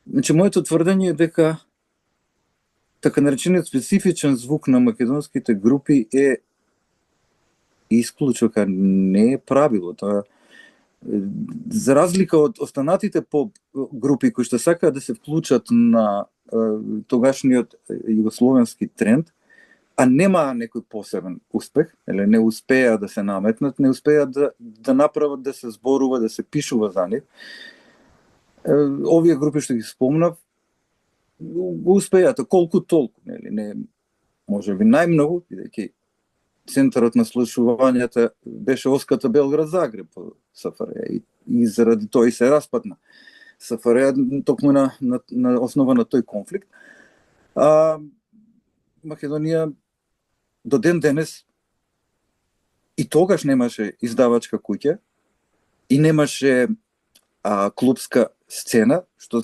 Значи, моето тврдење е дека така наречениот специфичен звук на македонските групи е исклучока, не е правило. Тоа за разлика од останатите поп групи кои што сакаат да се вклучат на тогашниот југословенски тренд, а нема некој посебен успех, или не успеа да се наметнат, не успеа да направат да се зборува, да се пишува за нив. Овие групи што ги спомнав, го успеат, колку толку, нели, не може би најмногу, бидејќи центарот на слушувањата беше Оската Белград Загреб по СФР и заради тоа и се распадна СФР токму на основа на тој конфликт. Македонија до ден денес и тогаш немаше издавачка куќа и немаше клубска сцена, што